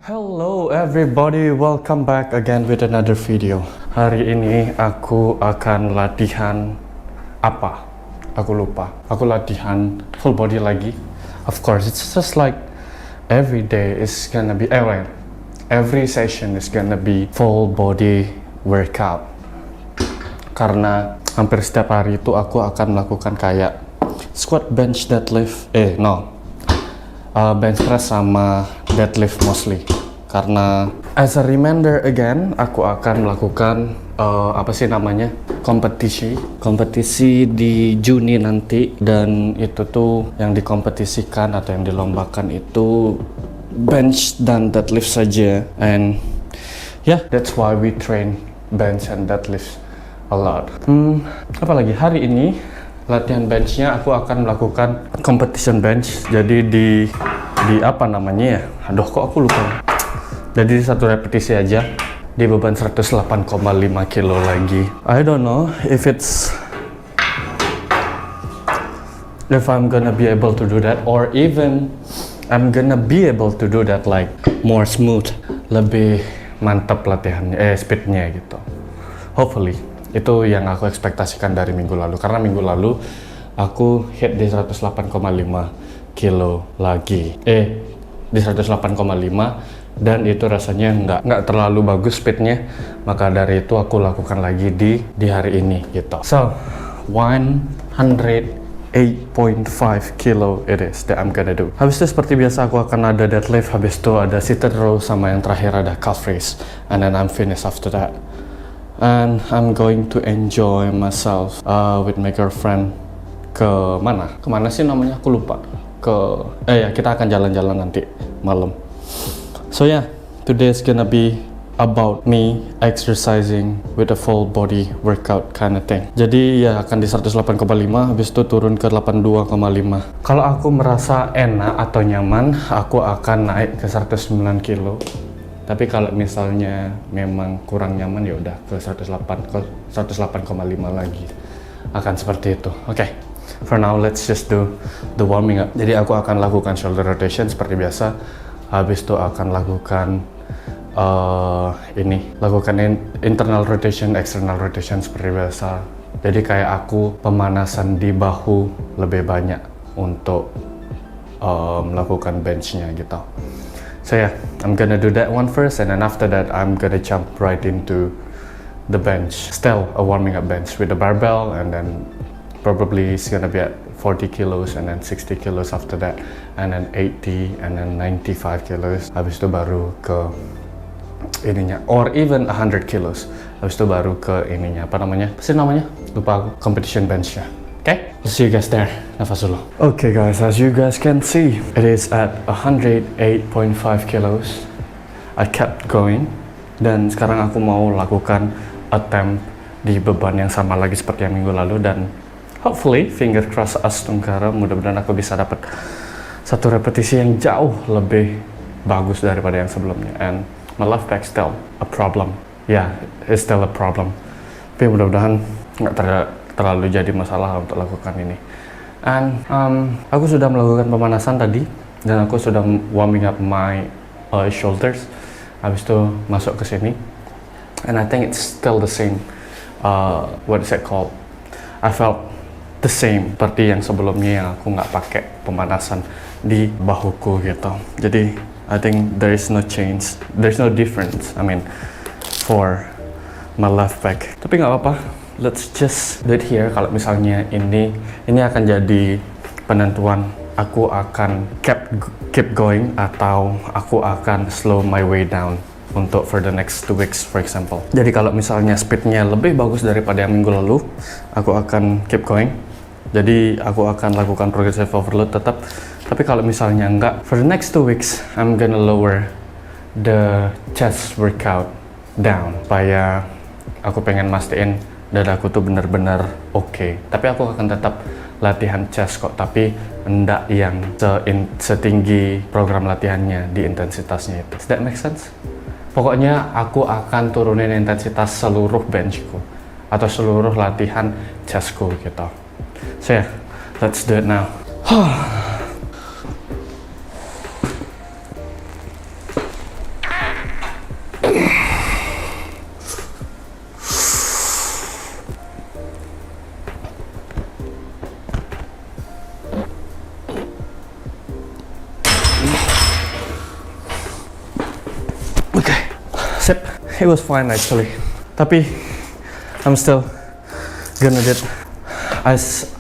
Hello everybody, welcome back again with another video. Hari ini aku akan latihan apa? Aku lupa. Aku latihan full body lagi. Of course, it's just like every day is gonna be every session is gonna be full body workout. Karena hampir setiap hari itu aku akan melakukan kayak squat, bench, deadlift. Bench press sama deadlift mostly. Karena as a reminder again, aku akan melakukan kompetisi di Juni nanti, dan itu tuh yang dikompetisikan atau yang dilombakan itu bench dan deadlift saja. And yeah, that's why we train bench and deadlift a lot. Apalagi hari ini latihan benchnya aku akan melakukan competition bench. Jadi di apa namanya ya? Aduh, kok aku lupa. Jadi satu repetisi aja di beban 108,5 kilo lagi. I don't know if I'm gonna be able to do that, or even I'm gonna be able to do that like more smooth, lebih mantap latihannya, speednya gitu. Hopefully. Itu yang aku ekspektasikan dari minggu lalu, karena minggu lalu aku hit di 108,5 kilo lagi. Di 108,5, dan itu rasanya nggak terlalu bagus speednya, maka dari itu aku lakukan lagi di hari ini gitu. So 108.5 kilo it is that I'm gonna do. Habis itu seperti biasa aku akan ada deadlift, habis itu ada seated row, sama yang terakhir ada calf raise, and then I'm finished after that. And I'm going to enjoy myself with my girlfriend ke mana sih namanya, aku lupa. Kita akan jalan-jalan nanti malam. So yeah, today is gonna be about me exercising with a full body workout kind of thing. Jadi ya akan di 108,5, habis itu turun ke 82,5. Kalau aku merasa enak atau nyaman, aku akan naik ke 109 kilo. Tapi kalau misalnya memang kurang nyaman, ya udah ke 108,5 lagi. Akan seperti itu. Oke. For now, let's just do the warming up. Jadi aku akan lakukan shoulder rotation seperti biasa. Habis itu akan lakukan internal rotation, external rotation seperti biasa. Jadi kayak aku pemanasan di bahu lebih banyak untuk melakukan benchnya gitu. So yeah, I'm gonna do that one first, and then after that I'm gonna jump right into the bench. Still a warming up bench with the barbell, and then probably it's gonna be at 40 kilos, and then 60 kilos after that, and then 80, and then 95 kilos. Habis itu baru ke ininya, or even 100 kilos. Habis itu baru ke ininya, apa namanya? Lupa aku, competition benchnya. Okay, we'll see you guys there. Nafas dulu. Okay guys, as you guys can see, it is at 108.5 kilos. I kept going, dan sekarang aku mau lakukan attempt di beban yang sama lagi seperti yang minggu lalu, dan hopefully, finger cross Astungkara, mudah-mudahan aku bisa dapat satu repetisi yang jauh lebih bagus daripada yang sebelumnya. And my left back still a problem. Yeah, it's still a problem. Tapi mudah-mudahan nggak terlalu jadi masalah untuk lakukan ini. And aku sudah melakukan pemanasan tadi, dan aku sudah warming up my shoulders. Habis itu masuk ke sini, and I think it's still the same. What is it called? I felt the same seperti yang sebelumnya, yang aku nggak pakai pemanasan di bahuku gitu. Jadi I think there is no change, there's no difference. I mean, for my left back. Tapi nggak apa-apa. Let's just do it here. Kalau misalnya ini akan jadi penentuan aku akan keep going atau aku akan slow my way down untuk for the next 2 weeks, for example. Jadi kalau misalnya speednya lebih bagus daripada yang minggu lalu, aku akan keep going. Jadi aku akan lakukan progressive overload tetap. Tapi kalau misalnya enggak, for the next 2 weeks, I'm gonna lower the chest workout down. Supaya aku pengen mastiin dadaku tuh bener-bener oke. Tapi aku akan tetap latihan chest kok, tapi enggak yang setinggi program latihannya di intensitasnya itu. Does that make sense? Pokoknya aku akan turunin intensitas seluruh benchku atau seluruh latihan chestku gitu. So yeah, let's do it now. sip, it was fine actually. Tapi I'm still gonna need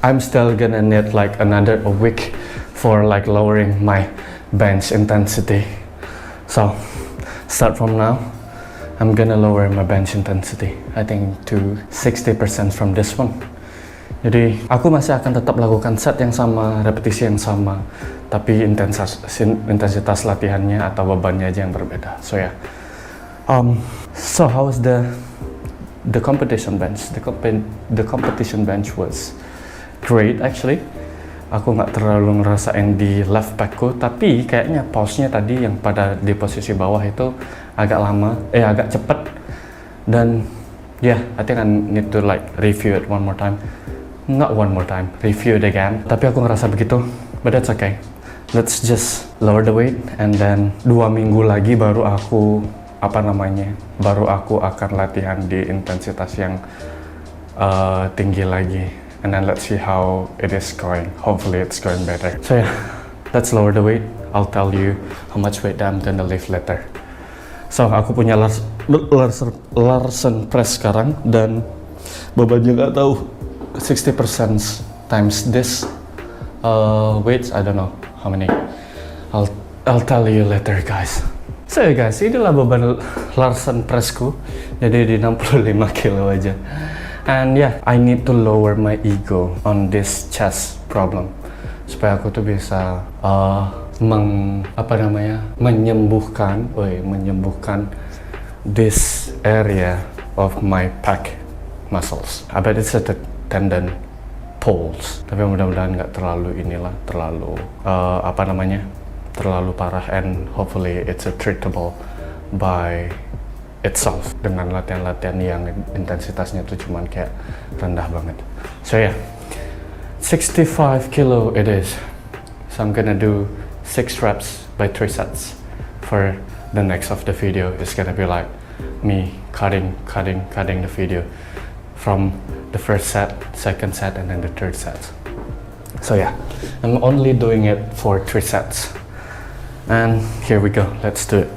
I'm still gonna need like another week for like lowering my bench intensity. So start from now, I'm gonna lower my bench intensity, I think to 60% from this one. Jadi aku masih akan tetap lakukan set yang sama, repetisi yang sama, tapi intensitas latihannya atau bebannya aja yang berbeda. So ya, so how was the competition bench? The competition bench was great actually. Aku nggak terlalu ngerasain di left backku, tapi kayaknya pause-nya tadi yang pada di posisi bawah itu agak lama, agak cepet. Dan yeah, I think I need to like review it one more time. Not one more time, review it again. Tapi aku ngerasa begitu, but that's okay. Let's just lower the weight, and then 2 minggu lagi baru aku baru aku akan latihan di intensitas yang tinggi lagi. And then let's see how it is going. Hopefully it's going better. So yeah, let's lower the weight. I'll tell you how much weight I'm gonna lift later. So aku punya Larsen press sekarang, dan bebannya nggak tahu 60% times this weights, I don't know how many. I'll tell you later guys. So ya guys, inilah beban Larsen pressku, jadi di 65 kilo aja. And yeah, I need to lower my ego on this chest problem supaya aku tuh bisa menyembuhkan this area of my pec muscles. I bet it's a tendon pulls, tapi mudah-mudahan nggak terlalu terlalu parah, and hopefully it's treatable by itself dengan latihan-latihan yang intensitasnya tuh cuman kayak rendah banget. So yeah, 65 kilo it is. So I'm gonna do 6 reps by 3 sets. For the next of the video, it's gonna be like me cutting the video from the first set, second set, and then the third set. So yeah, I'm only doing it for 3 sets. And here we go, let's do it.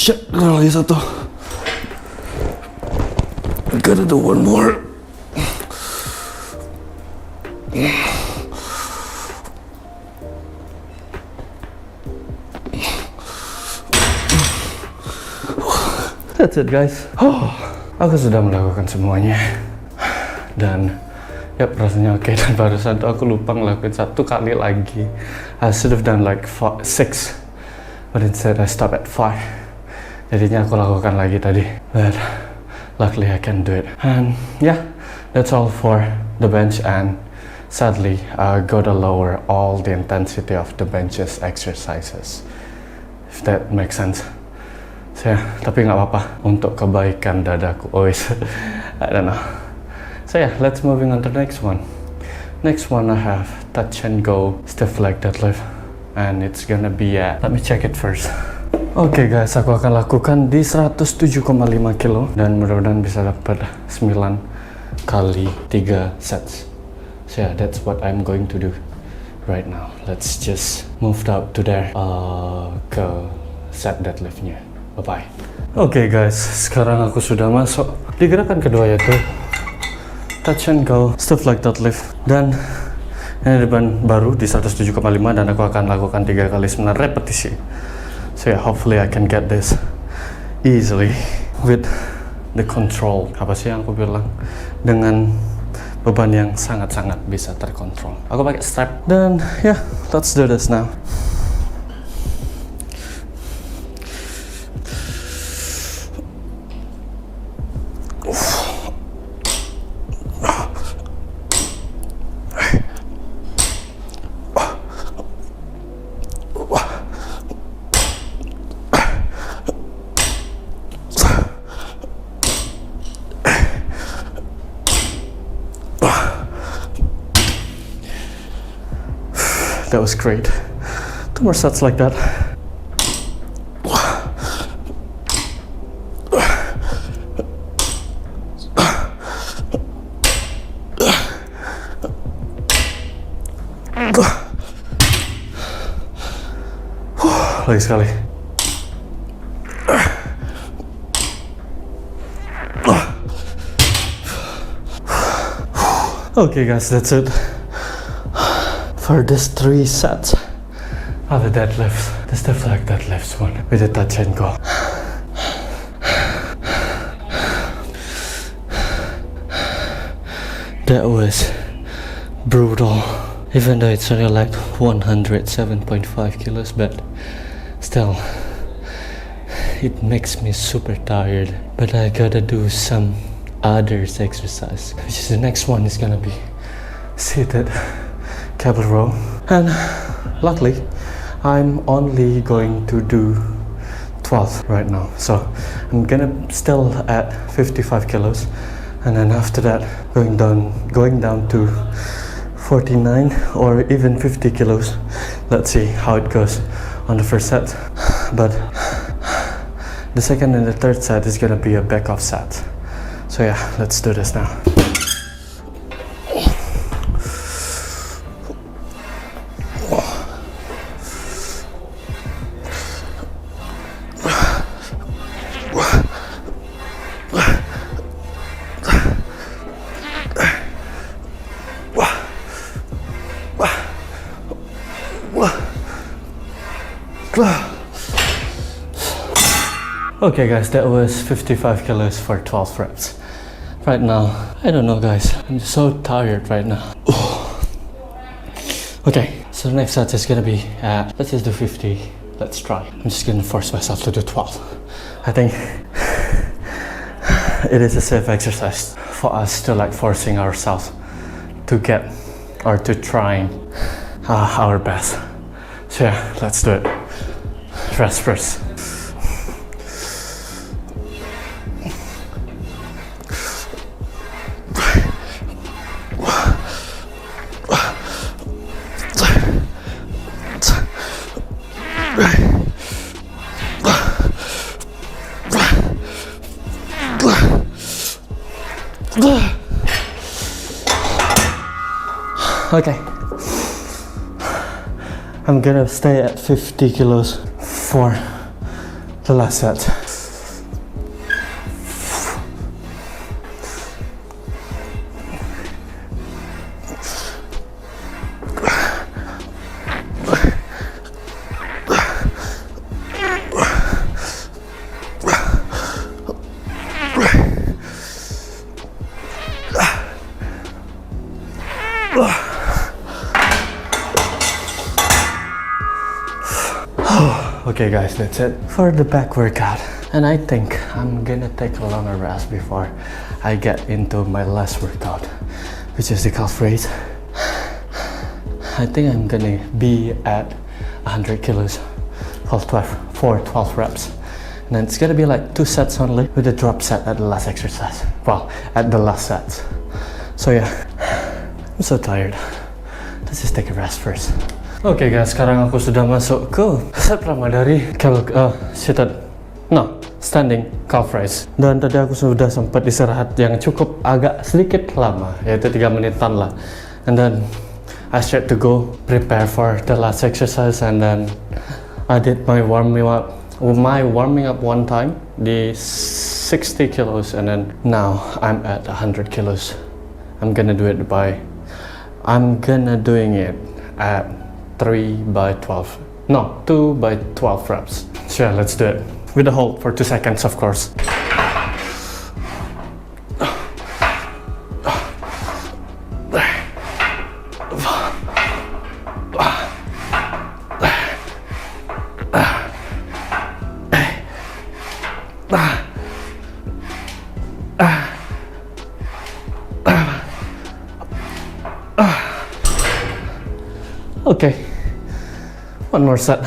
Shit, lagi satu. I gotta do one more. That's it guys. Aku sudah melakukan semuanya. Dan rasanya oke. Dan barusan tuh aku lupa ngelakuin 1 kali lagi. I should have done like 6, but instead I stopped at 5. Jadinya aku lakukan lagi tadi, but luckily I can do it. And yeah, that's all for the bench, and sadly I gotta lower all the intensity of the benches exercises, if that makes sense. So yeah, tapi nggak apa-apa untuk kebaikan dadaku. I don't know. So yeah, let's moving on to the next one. Next one I have touch and go stiff leg deadlift, and it's gonna be let me check it first. Oke guys, aku akan lakukan di 107,5 kilo, dan mudah-mudahan bisa dapat 9 kali 3 sets. So yeah, that's what I'm going to do right now. Let's just move up to there ke set deadliftnya. Bye-bye. Oke guys, sekarang aku sudah masuk di gerakan kedua, yaitu touch and go stiff leg deadlift. Dan ini beban baru di 107,5, dan aku akan lakukan 3 kali 9 repetisi. So yeah, hopefully I can get this easily with the control. Apa sih yang aku bilang? Dengan beban yang sangat-sangat bisa terkontrol. Aku pakai strap, dan yeah, let's do this now. that was great. 2 more sets like that. Lagi sekali. Okay guys, that's it for this 3 sets of the deadlifts. The stiff leg deadlifts one with the touch and go. That was brutal. Even though it's only like 107.5 kilos, but still, it makes me super tired. But I gotta do some others exercise, which is the next one is gonna be seated cable row. And luckily, I'm only going to do 12 right now. So I'm gonna still at 55 kilos. And then after that, going down to 49 or even 50 kilos. Let's see how it goes on the first set. But the second and the third set is gonna be a back off set. So yeah, let's do this now. Okay guys, that was 55 kilos for 12 reps. Right now, I don't know guys, I'm just so tired right now. Okay, so the next set is gonna be, let's just do 50, let's try. I'm just gonna force myself to do 12. I think it is a safe exercise for us to like forcing ourselves to get or to trying our best. So yeah, let's do it. Rest first. Okay, I'm gonna stay at 50 kilos for the last set. Okay guys, that's it for the back workout. And I think I'm gonna take a longer rest before I get into my last workout, which is the calf raise. I think I'm gonna be at 100 kilos for 12 reps. And then it's gonna be like 2 sets only with a drop set at the last exercise. Well, at the last set. So yeah, I'm so tired. Let's just take a rest first. Oke guys, sekarang aku sudah masuk ke set pertama dari standing calf raise. Dan tadi aku sudah sempat istirahat yang cukup agak sedikit lama, yaitu 3 menitan lah. And then I started to go prepare for the last exercise, and then I did my warming up one time, the 60 kilos, and then now I'm at 100 kilos. I'm gonna doing it at 2 by 12 reps. So yeah, let's do it. With a hold for 2 seconds, of course. Okay, one more set.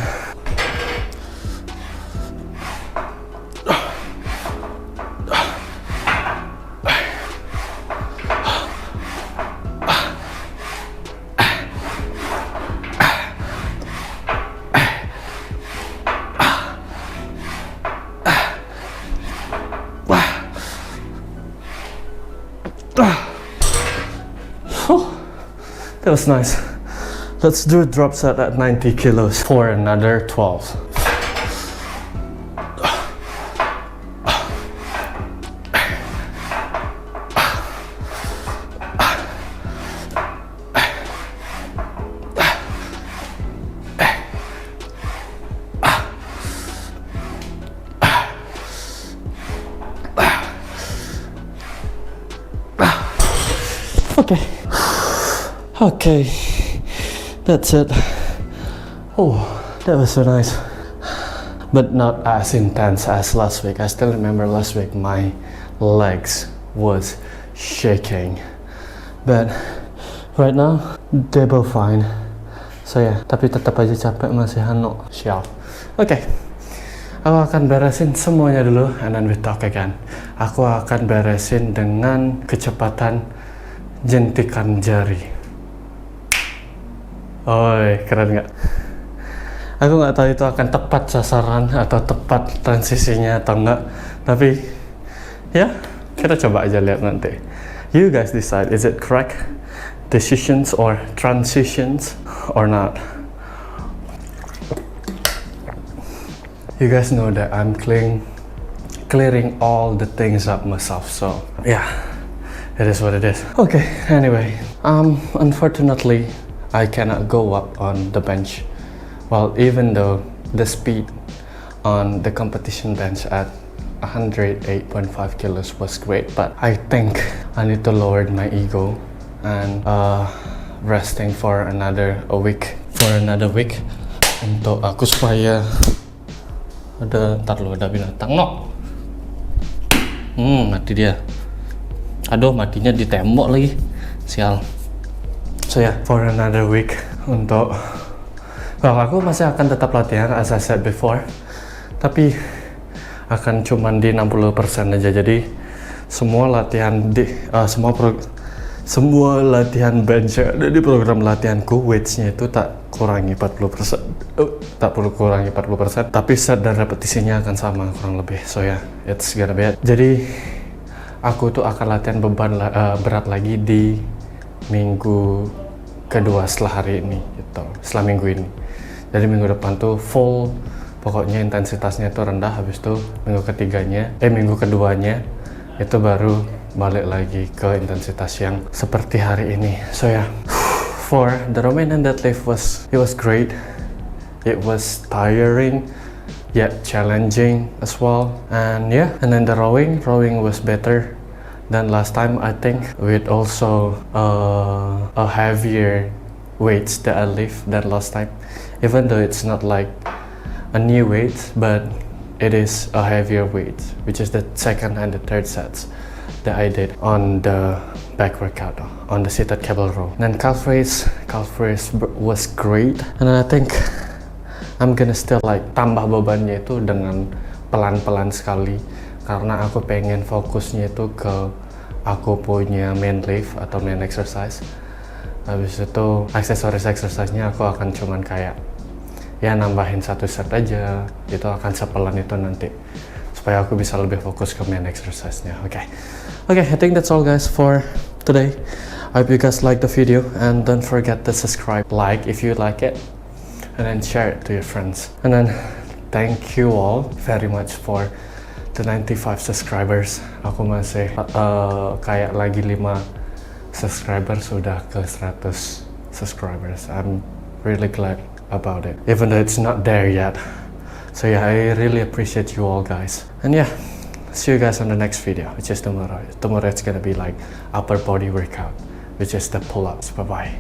That was nice. Let's do a drop set at 90 kilos for another 12. Okay, that's it. Oh, that was so nice, but not as intense as last week. I still remember last week my legs was shaking, but right now they're both fine. So ya, tapi tetap aja capek, masih sial. Oke, aku akan beresin semuanya dulu, and then we talk again. Aku akan beresin dengan kecepatan jentikan jari. Oi, keren nggak? Aku nggak tahu itu akan tepat sasaran atau tepat transisinya atau enggak, tapi ya kita coba aja lihat nanti. You guys decide, is it correct decisions or transitions or not? You guys know that I'm clearing all the things up myself, so yeah, it is what it is. Okay, anyway, unfortunately I cannot go up on the bench. Well, even though the speed on the competition bench at 108.5 kilos was great, but I think I need to lower my ego and resting for another week untuk aku supaya ada binatang mati dia. Aduh, matinya di tembok lagi, sial. So yeah, for another week untuk aku masih akan tetap latihan as I said before, tapi akan cuman di 60% aja. Jadi semua latihan semua latihan bench ada di program latihanku, weights-nya itu tak kurangi 40%. Tak perlu kurangi 40%, tapi set dan repetisinya akan sama kurang lebih. So yeah, it's gonna be it. Jadi aku tuh akan latihan beban berat lagi di minggu kedua setelah hari ini gitu, setelah minggu ini. Jadi minggu depan tuh full, pokoknya intensitasnya itu rendah. Habis itu minggu keduanya itu baru balik lagi ke intensitas yang seperti hari ini. So yeah, for the Romanian deadlift it was great. It was tiring yet challenging as well, and yeah, and then the rowing was better than last time, I think, with also a heavier weights that I lift than last time, even though it's not like a new weight, but it is a heavier weight, which is the second and the third sets that I did on the back workout, on the seated cable row. And then calf raise was great, and I think I'm gonna still like tambah bebannya itu dengan pelan-pelan sekali, karena aku pengen fokusnya itu ke aku punya main lift atau main exercise. Habis itu aksesoris exercise-nya aku akan cuman kayak ya nambahin satu set aja, itu akan sepelan itu nanti supaya aku bisa lebih fokus ke main exercise-nya. Okay, I think that's all guys for today. I hope you guys like the video, and don't forget to subscribe, like if you like it, and then share it to your friends. And then thank you all very much for the 95 subscribers. Aku masih kayak lagi 5 subscribers sudah ke 100 subscribers. I'm really glad about it, even though it's not there yet. So yeah, I really appreciate you all guys. And yeah, see you guys on the next video, which is tomorrow. Tomorrow it's gonna be like upper body workout, which is the pull-ups. Bye bye.